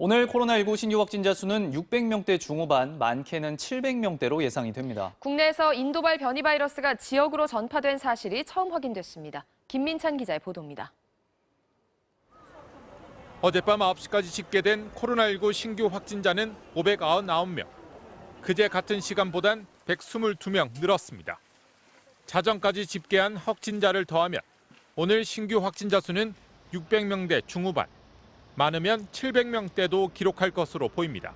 오늘 코로나19 신규 확진자 수는 600명대 중후반, 많게는 700명대로 예상이 됩니다. 국내에서 인도발 변이 바이러스가 지역으로 전파된 사실이 처음 확인됐습니다. 김민찬 기자의 보도입니다. 어젯밤 9시까지 집계된 코로나19 신규 확진자는 599명. 그제 같은 시간보단 122명 늘었습니다. 자정까지 집계한 확진자를 더하면 오늘 신규 확진자 수는 600명대 중후반, 많으면 700명대도 기록할 것으로 보입니다.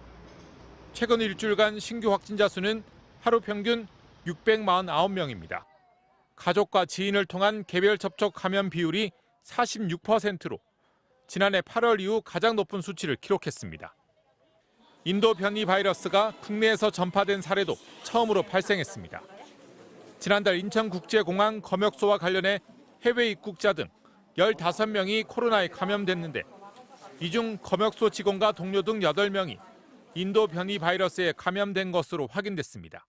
최근 일주일간 신규 확진자 수는 하루 평균 649명입니다. 가족과 지인을 통한 개별 접촉 감염 비율이 46%로 지난해 8월 이후 가장 높은 수치를 기록했습니다. 인도 변이 바이러스가 국내에서 전파된 사례도 처음으로 발생했습니다. 지난달 인천국제공항 검역소와 관련해 해외 입국자 등 15명이 코로나에 감염됐는데 이 중 검역소 직원과 동료 등 8명이 인도 변이 바이러스에 감염된 것으로 확인됐습니다.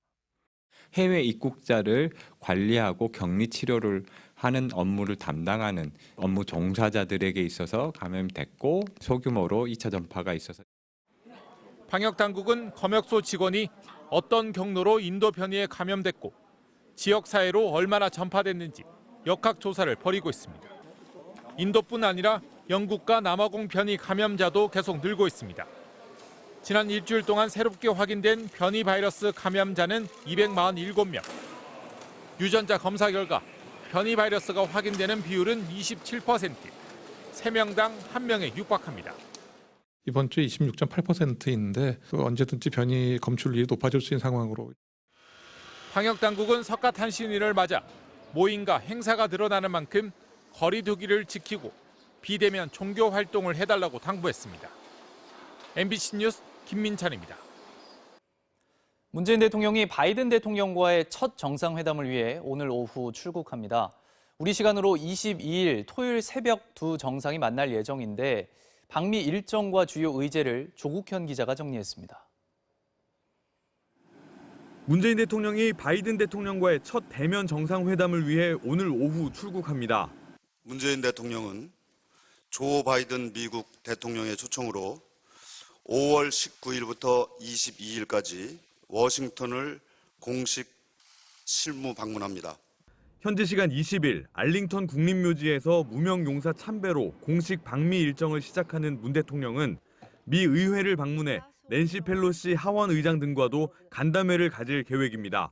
해외 입국자를 관리하고 격리 치료를 하는 업무를 담당하는 업무 종사자들에게 있어서 감염됐고 소규모로 2차 전파가 있어서 방역당국은 검역소 직원이 어떤 경로로 인도 변이에 감염됐고 지역 사회로 얼마나 전파됐는지 역학 조사를 벌이고 있습니다. 인도뿐 아니라 영국과 남아공 변이 감염자도 계속 늘고 있습니다. 지난 일주일 동안 새롭게 확인된 변이 바이러스 감염자는 247명. 유전자 검사 결과 변이 바이러스가 확인되는 비율은 27%, 3명당 1명에 육박합니다. 이번 주에 26.8%인데 언제든지 변이 검출률이 높아질 수 있는 상황으로. 방역당국은 석가탄신일을 맞아 모임과 행사가 늘어나는 만큼 거리 두기를 지키고 비대면 종교 활동을 해달라고 당부했습니다. MBC 뉴스 김민찬입니다. 문재인 대통령이 바이든 대통령과의 첫 정상회담을 위해 오늘 오후 출국합니다. 우리 시간으로 22일 토요일 새벽 두 정상이 만날 예정인데 방미 일정과 주요 의제를 조국현 기자가 정리했습니다. 문재인 대통령이 바이든 대통령과의 첫 대면 정상회담을 위해 오늘 오후 출국합니다. 문재인 대통령은 조 바이든 미국 대통령의 초청으로 5월 19일부터 22일까지 워싱턴을 공식 실무 방문합니다. 현지 시간 20일 알링턴 국립묘지에서 무명용사 참배로 공식 방미 일정을 시작하는 문 대통령은 미 의회를 방문해 낸시 펠로시 하원 의장 등과도 간담회를 가질 계획입니다.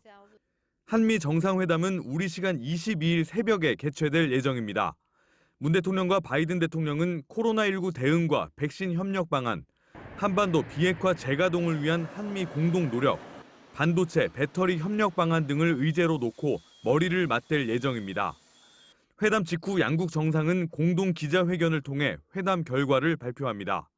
한미 정상회담은 우리 시간 22일 새벽에 개최될 예정입니다. 문 대통령과 바이든 대통령은 코로나19 대응과 백신 협력 방안, 한반도 비핵화 재가동을 위한 한미 공동 노력, 반도체, 배터리 협력 방안 등을 의제로 놓고 머리를 맞댈 예정입니다. 회담 직후 양국 정상은 공동 기자회견을 통해 회담 결과를 발표합니다.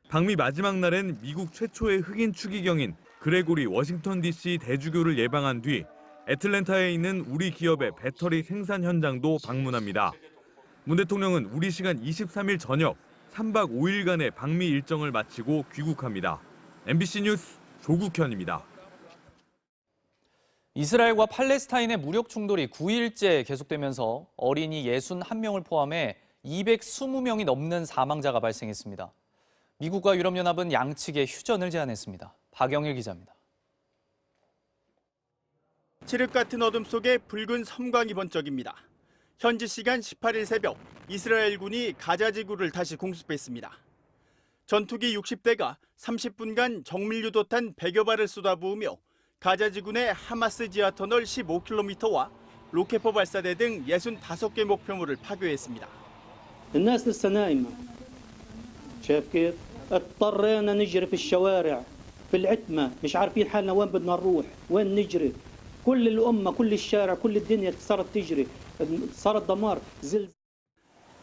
방미 마지막 날엔 미국 최초의 흑인 추기경인 그레고리 워싱턴 DC 대주교를 예방한 뒤 애틀랜타에 있는 우리 기업의 배터리 생산 현장도 방문합니다. 문 대통령은 우리 시간 23일 저녁 3박 5일간의 방미 일정을 마치고 귀국합니다. MBC 뉴스 조국현입니다. 이스라엘과 팔레스타인의 무력 충돌이 9일째 계속되면서 어린이 61명을 포함해 220명이 넘는 사망자가 발생했습니다. 미국과 유럽연합은 양측에 휴전을 제안했습니다. 박영일 기자입니다. 칠흑 같은 어둠 속에 붉은 섬광이 번쩍입니다. 현지 시간 18일 새벽 이스라엘군이 가자 지구를 다시 공습했습니다. 전투기 60대가 30분간 정밀유도탄 100여 발을 쏟아부으며 가자 지구 내 하마스 지하 터널 15km와 로켓포 발사대 등 65개 목표물을 파괴했습니다. الناس لسه نايمة. شايف كيف؟ اضطرينا نجري في الشوارع في العتمة مش عارفين حالنا وين بدنا نروح وين نجري كل الأمة كل الشارع كل الدنيا صارت تجري صار الدمار زلزال.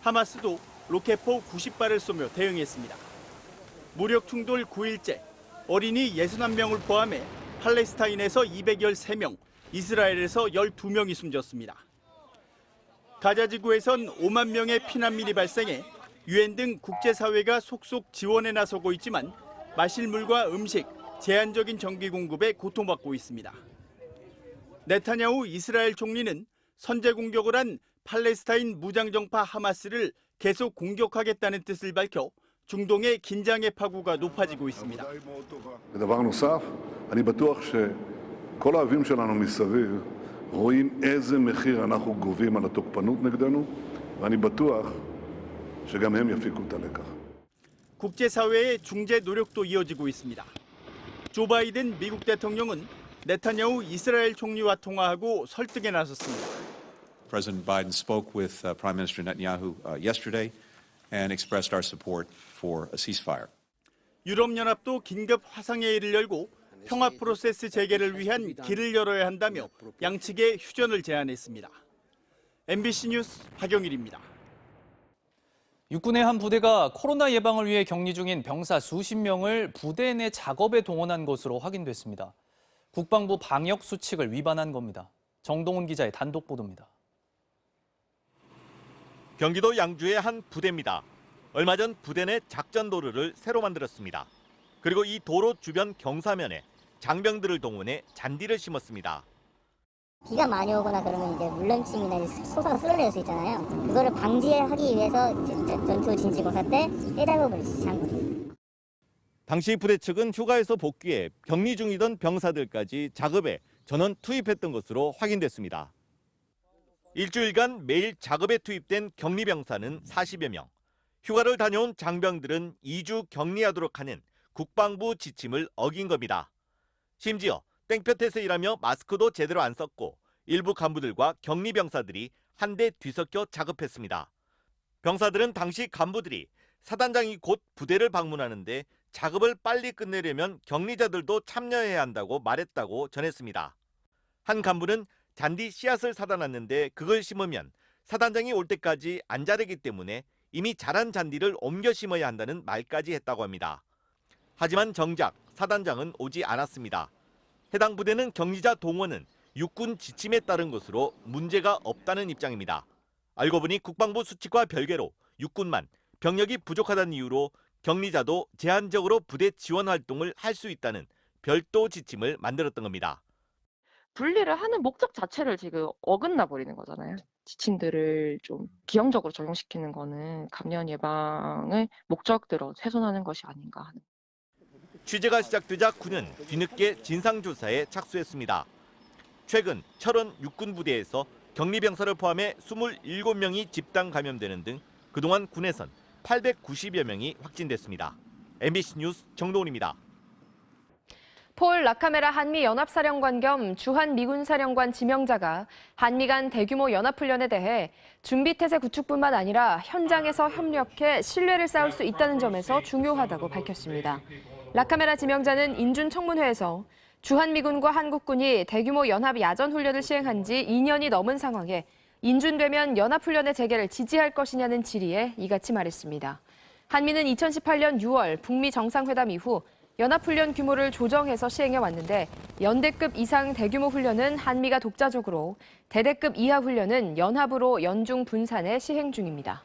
하마스도 로켓포 90발을 쏘며 대응했습니다. 무력 충돌 9일째 어린이 61명을 포함해 팔레스타인에서 213명, 이스라엘에서 12명이 숨졌습니다. 가자 지구에선 5만 명의 피난민이 발생해 유엔 등 국제사회가 속속 지원에 나서고 있지만 마실 물과 음식, 제한적인 전기 공급에 고통받고 있습니다. 네타냐후 이스라엘 총리는 선제 공격을 한 팔레스타인 무장정파 하마스를 계속 공격하겠다는 뜻을 밝혀 중동의 긴장의 파고가 높아지고 있습니다. ודבר נוסף, אני בטוח שכל האויבים שלנו מסביב רואים איזה מחיר אנחנו גובים על התוקפנות נגדנו, ואני בטוח שגם הם יפיקו את הלקח. 국제사회의 중재 노력도 이어지고 있습니다. 조 바이든 미국 대통령은 네타냐후 이스라엘 총리와 통화하고 설득에 나섰습니다. President Biden spoke with Prime Minister Netanyahu yesterday and expressed our support for a ceasefire. 유럽연합도 긴급 화상회의를 열고 평화 프로세스 재개를 위한 길을 열어야 한다며 양측에 휴전을 제안했습니다. MBC 뉴스 박영일입니다. 육군의 한 부대가 코로나 예방을 위해 격리 중인 병사 수십 명을 부대 내 작업에 동원한 것으로 확인됐습니다. 국방부 방역 수칙을 위반한 겁니다. 정동훈 기자의 단독 보도입니다. 경기도 양주의 한 부대입니다. 얼마 전 부대 내 작전 도로를 새로 만들었습니다. 그리고 이 도로 주변 경사면에 장병들을 동원해 잔디를 심었습니다. 비가 많이 오거나 그러면 이제 물렁침이나 소사가 쓸어낼 수 있잖아요. 그거를 방지하기 위해서 전투 진지공사 때 해작업을 시작한 겁니다. 당시 부대 측은 휴가에서 복귀해 격리 중이던 병사들까지 작업에 전원 투입했던 것으로 확인됐습니다. 일주일간 매일 작업에 투입된 격리 병사는 40여 명. 휴가를 다녀온 장병들은 2주 격리하도록 하는 국방부 지침을 어긴 겁니다. 심지어 땡볕에서 일하며 마스크도 제대로 안 썼고 일부 간부들과 격리 병사들이 한데 뒤섞여 작업했습니다. 병사들은 당시 간부들이 사단장이 곧 부대를 방문하는데 작업을 빨리 끝내려면 격리자들도 참여해야 한다고 말했다고 전했습니다. 한 간부는 잔디 씨앗을 사다 놨는데 그걸 심으면 사단장이 올 때까지 안 자라기 때문에 이미 자란 잔디를 옮겨 심어야 한다는 말까지 했다고 합니다. 하지만 정작 사단장은 오지 않았습니다. 해당 부대는 격리자 동원은 육군 지침에 따른 것으로 문제가 없다는 입장입니다. 알고 보니 국방부 수칙과 별개로 육군만 병력이 부족하다는 이유로 격리자도 제한적으로 부대 지원 활동을 할 수 있다는 별도 지침을 만들었던 겁니다. 분리를 하는 목적 자체를 지금 어긋나 버리는 거잖아요. 지침들을 좀 기형적으로 적용시키는 거는 감염 예방을 목적대로 훼손하는 것이 아닌가 하는. 취재가 시작되자 군은 뒤늦게 진상조사에 착수했습니다. 최근 철원 육군부대에서 격리병사를 포함해 27명이 집단 감염되는 등 그동안 군에선 890여 명이 확진됐습니다. MBC 뉴스 정동훈입니다. 폴 라카메라 한미연합사령관 겸 주한 미군사령관 지명자가 한미 간 대규모 연합훈련에 대해 준비태세 구축뿐만 아니라 현장에서 협력해 신뢰를 쌓을 수 있다는 점에서 중요하다고 밝혔습니다. 라카메라 지명자는 인준 청문회에서 주한미군과 한국군이 대규모 연합 야전훈련을 시행한 지 2년이 넘은 상황에 인준되면 연합훈련의 재개를 지지할 것이냐는 질의에 이같이 말했습니다. 한미는 2018년 6월 북미 정상회담 이후 연합훈련 규모를 조정해서 시행해 왔는데 연대급 이상 대규모 훈련은 한미가 독자적으로 대대급 이하 훈련은 연합으로 연중 분산해 시행 중입니다.